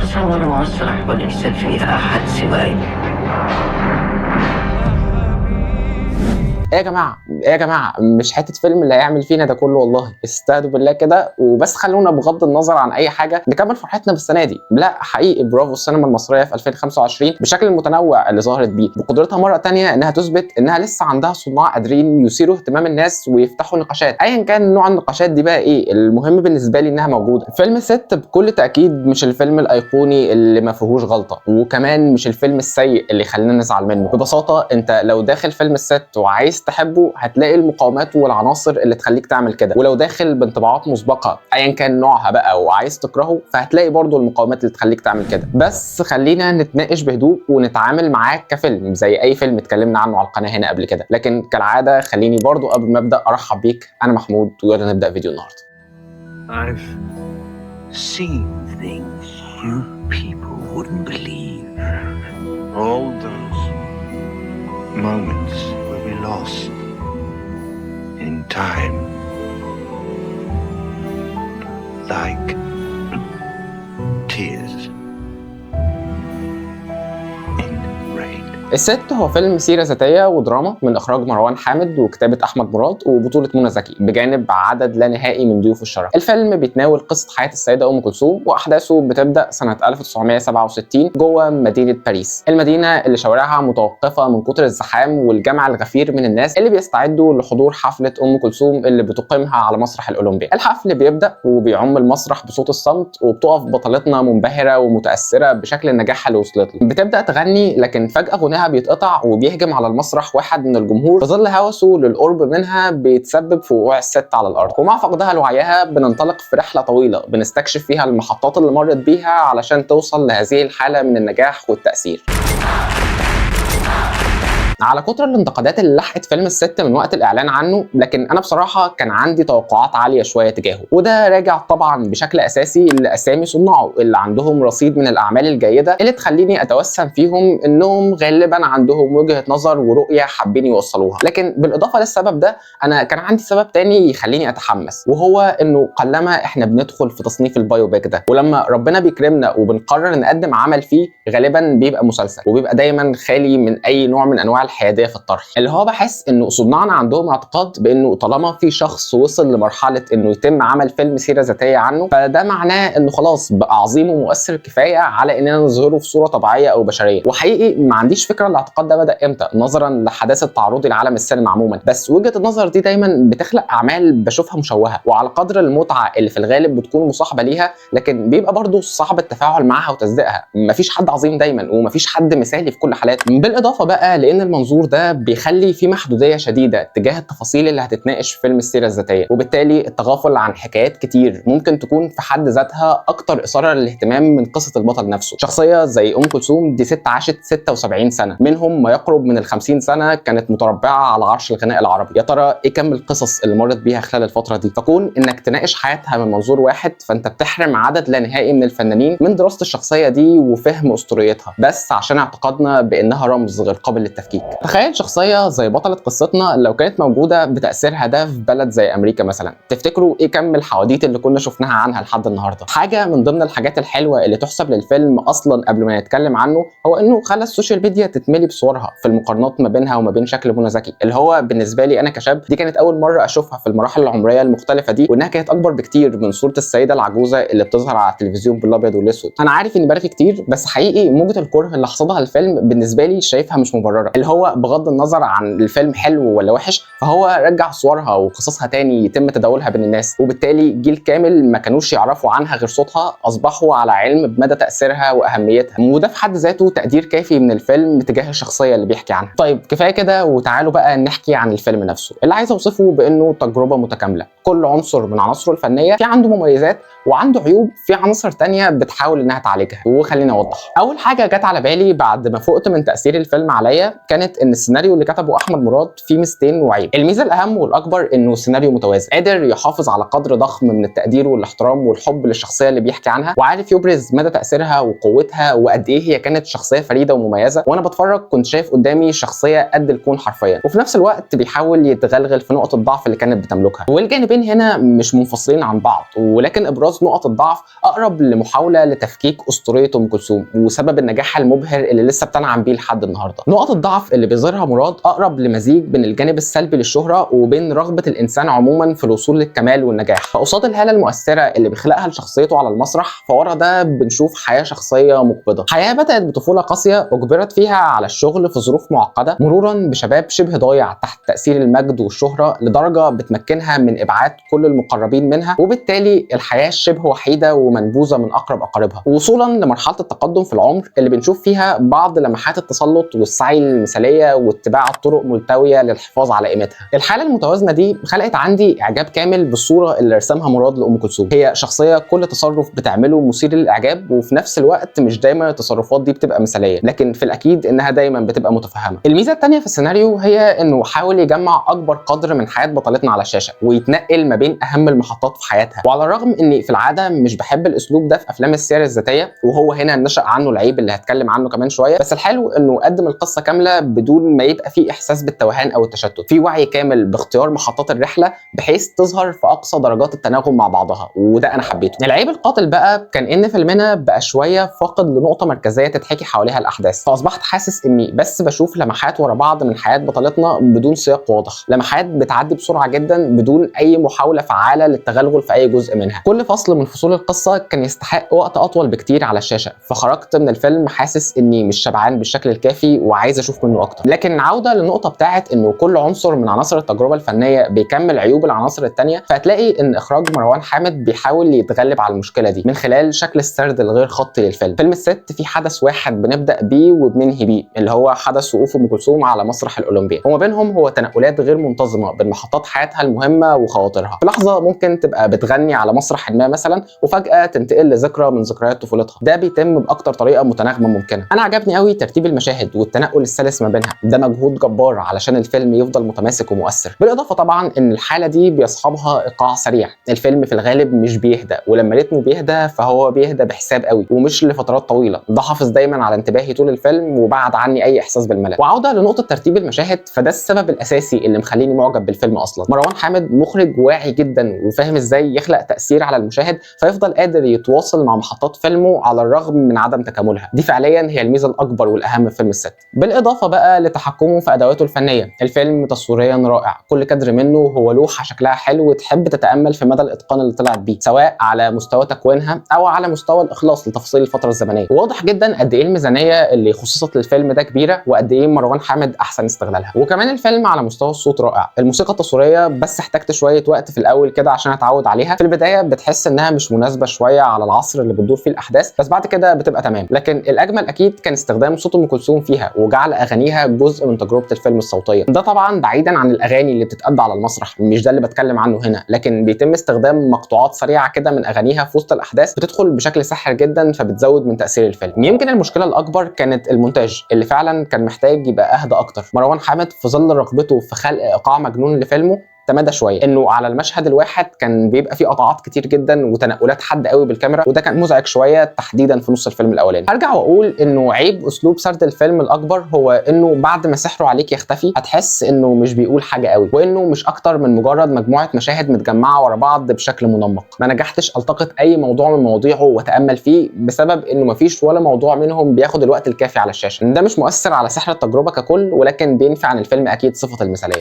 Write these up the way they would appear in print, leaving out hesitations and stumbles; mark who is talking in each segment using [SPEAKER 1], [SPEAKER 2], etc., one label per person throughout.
[SPEAKER 1] تصور وأسرح وليست فيها حدس وعي.
[SPEAKER 2] ايه يا جماعه، ايه يا جماعه، مش حته فيلم اللي هيعمل فينا ده كله، والله استهدوا بالله كده وبس. خلونا بغض النظر عن اي حاجه نكمل فرحتنا بالسنه دي. لا حقيقي برافو السينما المصريه في 2025 بشكل المتنوع اللي ظهرت بيه، بقدرتها مره تانية انها تثبت انها لسه عندها صناع قادرين يثيروا اهتمام الناس ويفتحوا نقاشات ايا كان نوع النقاشات دي بقى ايه. المهم بالنسبه لي انها موجوده. فيلم ست بكل تاكيد مش الفيلم الايقوني اللي ما فيهوش غلطه، وكمان مش الفيلم السيء اللي خلينا نزعل منه. ببساطه انت لو داخل فيلم الست وعايز تحبه هتلاقي المقاومات والعناصر اللي تخليك تعمل كده، ولو داخل بانطباعات مسبقه ايا كان نوعها بقى وعايز تكرهه فهتلاقي برضو المقاومات اللي تخليك تعمل كده. بس خلينا نتناقش بهدوء ونتعامل معاه كفيلم زي اي فيلم اتكلمنا عنه على القناه هنا قبل كده. لكن كالعاده خليني برضو قبل ما ابدا ارحب بيك، انا محمود ويلا نبدا فيديو النهارده.
[SPEAKER 1] I've seen things you people wouldn't believe. All those moments will be lost in time, like tears in rain.
[SPEAKER 2] الست هو فيلم سيرة ذاتية ودراما من إخراج مروان حامد وكتابة أحمد مراد وبطولة منى زكي بجانب عدد لا نهائي من ضيوف الشرف. الفيلم بيتناول قصة حياة السيدة أم كلثوم وأحداثه بتبدأ سنة 1967 جوه مدينة باريس، المدينة اللي شوارعها متوقفة من كتر الزحام والجمع الغفير من الناس اللي بيستعدوا لحضور حفلة أم كلثوم اللي بتقيمها على مسرح الأولمبيا. الحفل بيبدأ وبيعم المسرح بصوت الصمت وبتقف بطلتنا منبهرة ومتأثرة بشكل النجاح اللي وصلت له. بتبدأ تغني لكن فجأة غناها بيتقطع وبيهجم على المسرح واحد من الجمهور في ظل هوسه للقرب منها بيتسبب في وقوع الست على الارض. ومع فقدها لوعيها بننطلق في رحله طويله بنستكشف فيها المحطات اللي مرت بيها علشان توصل لهذه الحاله من النجاح والتاثير. على كتر الانتقادات اللي لحقت فيلم الست من وقت الاعلان عنه، لكن انا بصراحه كان عندي توقعات عاليه شويه تجاهه، وده راجع طبعا بشكل اساسي لاسامي صناعه اللي عندهم رصيد من الاعمال الجيده اللي تخليني اتوسم فيهم انهم غالبا عندهم وجهه نظر ورؤيه حابين يوصلوها. لكن بالاضافه للسبب ده انا كان عندي سبب تاني يخليني اتحمس، وهو انه قلما احنا بندخل في تصنيف البايوبيك ده، ولما ربنا بيكرمنا وبنقرر نقدم عمل فيه غالبا بيبقى مسلسل وبيبقى دايما خالي من اي نوع من انواع الحياديه في الطرح. اللي هو بحس انه صناعنا عندهم اعتقاد بانه طالما في شخص وصل لمرحله انه يتم عمل فيلم سيره ذاتيه عنه فده معناه انه خلاص بقى عظيم ومؤثر كفايه على اننا نظهره في صوره طبيعيه او بشريه. وحقيقي ما عنديش فكره الاعتقاد ده بدا امتى نظرا لحداثه تعرضي لعالم السينما عموما، بس وجهه النظر دي دايما بتخلق اعمال بشوفها مشوهه وعلى قدر المتعه اللي في الغالب بتكون مصاحبه ليها، لكن بيبقى برضه صعب التفاعل معاها وتصديقها. مفيش حد عظيم دايما ومفيش حد مثالي في كل حالاته. بالاضافه بقى لان المنظور ده بيخلي في محدوديه شديده تجاه التفاصيل اللي هتتناقش في فيلم السيره الذاتيه، وبالتالي التغافل عن حكايات كتير ممكن تكون في حد ذاتها اكتر اثاره للاهتمام من قصه البطل نفسه. شخصيه زي ام كلثوم دي ست عاشت 76 سنه، منهم ما يقرب من ال50 سنه كانت متربعه على عرش الغناء العربي. يا ترى ايه كم القصص اللي مرت بيها خلال الفتره دي؟ فكون انك تناقش حياتها من منظور واحد فانت بتحرم عدد لا نهائي من الفنانين من دراسه الشخصيه دي وفهم اسطوريتها بس عشان اعتقادنا بانها رمز غير قابل للتفكيك. تخيل شخصيه زي بطله قصتنا لو كانت موجوده بتاثيرها ده في بلد زي امريكا مثلا، تفتكروا ايه كم الحواديت اللي كنا شفناها عنها لحد النهارده؟ حاجه من ضمن الحاجات الحلوه اللي تحسب للفيلم اصلا قبل ما نتكلم عنه هو انه خلى السوشيال ميديا تتملي بصورها في المقارنات ما بينها وما بين شكل منى زكي، اللي هو بالنسبه لي انا كشاب دي كانت اول مره اشوفها في المراحل العمريه المختلفه دي، وانها كانت اكبر بكتير من صوره السيده العجوزه اللي بتظهر على التلفزيون بالابيض والاسود. انا عارف اني برغي كتير بس حقيقي موجه الكره اللي حصدها الفيلم بالنسبه لي شايفها مش مبرره، اللي هو بغض النظر عن الفيلم حلو ولا وحش فهو رجع صورها وقصصها تاني يتم تداولها بين الناس، وبالتالي جيل كامل ما كانوش يعرفوا عنها غير صوتها اصبحوا على علم بمدى تاثيرها واهميتها، وده في حد ذاته تقدير كافي من الفيلم تجاه الشخصيه اللي بيحكي عنها. طيب كفايه كده وتعالوا بقى نحكي عن الفيلم نفسه اللي عايز اوصفه بانه تجربه متكامله، كل عنصر من عناصره الفنيه في عنده مميزات وعنده عيوب في عناصر تانية بتحاول انها تعالجها. وخليني اوضح. اول حاجه جت على بالي بعد ما فقت من تاثير الفيلم عليا كان كانت ان السيناريو اللي كتبه احمد مراد فيه ميزتين وعيب. الميزه الاهم والاكبر انه سيناريو متوازن، قادر يحافظ على قدر ضخم من التقدير والاحترام والحب للشخصيه اللي بيحكي عنها، وعارف يبرز مدى تاثيرها وقوتها وقد ايه هي كانت شخصيه فريده ومميزه. وانا بتفرج كنت شايف قدامي شخصيه قد الكون حرفيا، وفي نفس الوقت بيحاول يتغلغل في نقط الضعف اللي كانت بتملكها. والجانبين هنا مش منفصلين عن بعض، ولكن ابراز نقط الضعف اقرب لمحاوله لتفكيك اسطوريه ام كلثوم وسبب النجاح المبهر اللي لسه بتنعم بيه لحد النهارده. نقط الضعف اللي بيظهرها مراد اقرب لمزيج بين الجانب السلبي للشهره وبين رغبه الانسان عموما في الوصول للكمال والنجاح. فقصاد الهاله المؤثره اللي بيخلقها لشخصيته على المسرح، فورا ده بنشوف حياه شخصيه مقبضه، حياه بدات بطفوله قاسيه اجبرت فيها على الشغل في ظروف معقده، مرورا بشباب شبه ضايع تحت تاثير المجد والشهره لدرجه بتمكنها من ابعاد كل المقربين منها، وبالتالي الحياه شبه وحيده ومنبوذه من اقرب اقاربها، وصولا لمرحله التقدم في العمر اللي بنشوف فيها بعض لمحات التسلط والسعي للمثاليه واتباع الطرق ملتويه للحفاظ على قيمتها. الحاله المتوازنه دي خلقت عندي اعجاب كامل بالصوره اللي رسمها مراد لام كلثوم. هي شخصيه كل تصرف بتعمله مثير للاعجاب، وفي نفس الوقت مش دايما التصرفات دي بتبقى مثاليه، لكن في الاكيد انها دايما بتبقى متفهمه. الميزه الثانيه في السيناريو هي انه حاول يجمع اكبر قدر من حياه بطلتنا على الشاشه ويتنقل ما بين اهم المحطات في حياتها. وعلى الرغم اني في العاده مش بحب الاسلوب ده في افلام السير الذاتيه، وهو هنا نشأ عنه العيب اللي هتكلم عنه كمان شويه، بس الحلو انه قدم القصه كامله بدون ما يبقى فيه احساس بالتوهان او التشتت، في وعي كامل باختيار محطات الرحله بحيث تظهر في اقصى درجات التناغم مع بعضها، وده انا حبيته. العيب القاتل بقى كان ان فيلمنا بقى شويه فاقد لنقطه مركزيه تتحكي حواليها الاحداث، فاصبحت حاسس اني بس بشوف لمحات ورا بعض من حياه بطلتنا بدون سياق واضح، لمحات بتعدي بسرعه جدا بدون اي محاوله فعاله للتغلغل في اي جزء منها. كل فصل من فصول القصه كان يستحق وقت اطول بكتير على الشاشه، فخرجت من الفيلم حاسس اني مش شبعان بالشكل الكافي وعايز اشوف منه اكتر. لكن عوده للنقطه بتاعت انه كل عنصر من عناصر التجربه الفنيه بيكمل عيوب العناصر الثانيه، فهتلاقي ان اخراج مروان حامد بيحاول يتغلب على المشكله دي من خلال شكل السرد الغير خطي للفيلم. فيلم الست في حدث واحد بنبدا بيه وبننهي بيه، اللي هو حدث وقوف ام كلثوم على مسرح الاولمبيا، وما بينهم هو تنقلات غير منتظمه بين محطات حياتها المهمه وخواطرها. في لحظه ممكن تبقى بتغني على مسرح ما مثلا، وفجاه تنتقل لذكرى من ذكريات طفولتها. ده بيتم باكتر طريقه متناغمه ممكنه. انا عجبني قوي ترتيب المشاهد والتنقل السلس ما بينها، ده مجهود جبار علشان الفيلم يفضل متماسك ومؤثر. بالاضافه طبعا ان الحاله دي بيصحبها ايقاع سريع، الفيلم في الغالب مش بيهدى، ولما رتمه بيهدى فهو بيهدى بحساب قوي ومش لفترات طويله، ده حافظ دايما على انتباهي طول الفيلم وبعد عني اي احساس بالملل. وعوده لنقطه ترتيب المشاهد، فده السبب الاساسي اللي مخليني معجب بالفيلم اصلا. مروان حامد مخرج واعي جدا وفاهم ازاي يخلق تاثير على المشاهد فيفضل قادر يتواصل مع محطات فيلمه على الرغم من عدم تكاملها. دي فعليا هي الميزه الاكبر والاهم في فيلم الست. بالاضافه بقى لتحكمه في ادواته الفنيه، الفيلم تصويريا رائع، كل كادر منه هو لوحه شكلها حلو وتحب تتامل في مدى الاتقان اللي طلعت بيه، سواء على مستوى تكوينها او على مستوى الاخلاص لتفاصيل الفتره الزمنيه. واضح جدا قد ايه الميزانيه اللي خصصت للفيلم ده كبيره، وقد ايه مروان حامد احسن استغلالها. وكمان الفيلم على مستوى الصوت رائع، الموسيقى التصويريه بس احتجت شويه وقت في الاول كده عشان اتعود عليها. في البدايه بتحس انها مش مناسبه شويه على العصر اللي بتدور فيه الاحداث، بس بعد كده بتبقى تمام. لكن الاجمل اكيد كان استخدام صوت ام كلثوم فيها وجعل اغانيها جزء من تجربه الفيلم الصوتيه. ده طبعا بعيدا عن الاغاني اللي بتتأدى على المسرح، مش ده اللي بتكلم عنه هنا، لكن بيتم استخدام مقطوعات سريعه كده من اغانيها في وسط الاحداث بتدخل بشكل ساحر جدا، فبتزود من تاثير الفيلم. يمكن المشكله الاكبر كانت المونتاج اللي فعلا كان محتاج يبقى اهدى اكتر. مروان حامد في ظل رغبته في خلق ايقاع مجنون لفيلمه تمادى شويه، انه على المشهد الواحد كان بيبقى فيه قطعات كتير جدا وتنقلات حاد قوي بالكاميرا، وده كان مزعج شويه تحديدا في نص الفيلم الاولاني. هرجع واقول انه عيب اسلوب سرد الفيلم الاكبر هو انه بعد ما سحره عليك يختفي هتحس انه مش بيقول حاجه قوي، وانه مش اكتر من مجرد مجموعه مشاهد متجمعه ورا بعض بشكل منمق. ما نجحتش التقط اي موضوع من مواضيعه واتامل فيه بسبب انه مفيش ولا موضوع منهم بياخد الوقت الكافي على الشاشه. ده مش مؤثر على سحر التجربه ككل، ولكن بينفع عن الفيلم اكيد صفه المثاليه.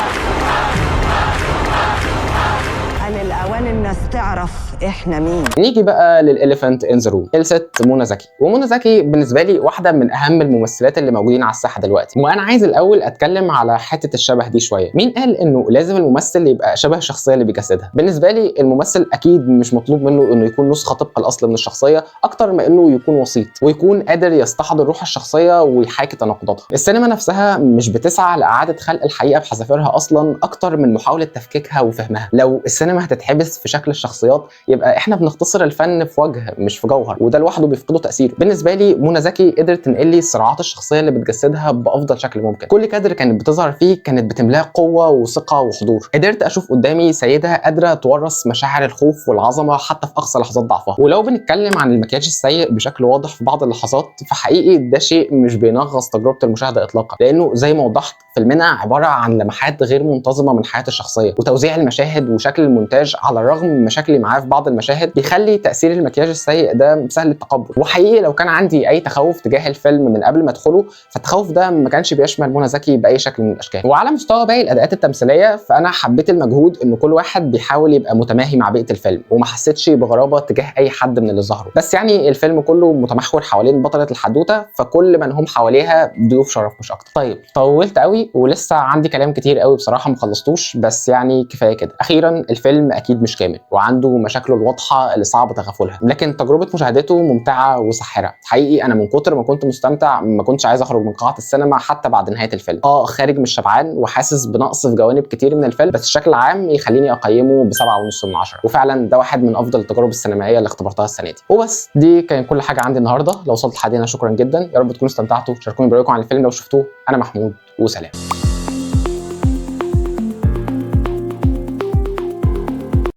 [SPEAKER 3] الأوان الناس تعرف احنا مين.
[SPEAKER 2] نيجي بقى للإليفنت إن ذا روم، الست منى زكي. ومنى زكي بالنسبه لي واحده من اهم الممثلات اللي موجودين على الساحه دلوقتي، وانا عايز الاول اتكلم على حته الشبه دي شويه. مين قال انه لازم الممثل يبقى شبه الشخصيه اللي بيجسدها؟ بالنسبه لي الممثل اكيد مش مطلوب منه انه يكون نسخه طبق الاصل من الشخصيه، اكتر ما انه يكون وسيط ويكون قادر يستحضر روح الشخصيه ويحاكي تناقضاتها. السينما نفسها مش بتسعى لاعاده خلق الحقيقه بحذافيرها اصلا، اكتر من محاوله تفكيكها وفهمها. لو السينما هتتحبس في شكل الشخصيات يبقى احنا بنختصر الفن في وجه مش في جوهر، وده لوحده بيفقده تاثيره. بالنسبه لي منى زكي قدرت تنقل لي الصراعات الشخصيه اللي بتجسدها بافضل شكل ممكن. كل كادر كانت بتظهر فيه كانت بتملاه قوه وثقه وحضور. قدرت اشوف قدامي سيده قادره تورث مشاعر الخوف والعظمه حتى في اقصى لحظات ضعفها. ولو بنتكلم عن المكياج السيء بشكل واضح في بعض اللحظات، فحقيقي ده شيء مش بينغص تجربه المشاهده اطلاقا، لانه زي ما وضحت فيلمنا عباره عن لمحات غير منتظمه من حياه الشخصيه، وتوزيع المشاهد وشكل المونتاج على الرغم من مشاكلي معاه في بعض المشاهد بيخلي تاثير المكياج السيء ده سهل التقبل. وحقيقي لو كان عندي اي تخوف تجاه الفيلم من قبل ما ادخله، فالتخوف ده ما كانش بيشمل منى زكي باي شكل من الاشكال. وعلى مستوى باقي الاداءات التمثيليه، فانا حبيت المجهود ان كل واحد بيحاول يبقى متماهي مع بيئه الفيلم، وما حسيتش بغرابه تجاه اي حد من اللي ظهروا. بس يعني الفيلم كله متمحور حوالين بطله الحدوته، فكل من هم حواليها ضيوف شرف مش اكتر. طيب طولت قوي ولسه عندي كلام كتير قوي بصراحه ما خلصتوش، بس يعني كفايه كده. اخيرا الفيلم اكيد مش كامل وعنده مشاكله الواضحه اللي صعب تغافلها، لكن تجربه مشاهدته ممتعه وساحره. حقيقي انا من كتر ما كنت مستمتع ما كنتش عايز اخرج من قاعه السينما حتى بعد نهايه الفيلم. خارج مش شبعان وحاسس بنقص في جوانب كتير من الفيلم، بس الشكل العام يخليني اقيمه ب7.5 من 10، وفعلا ده واحد من افضل التجارب السينمائيه اللي اختبرتها السنه دي. وبس دي كان كل حاجه عندي النهارده. لو وصلت لحد هنا شكرا جدا، يا رب تكونوا استمتعتوا. شاركوني برايكم عن الفيلم لو شفتوه. انا محمود وسلام.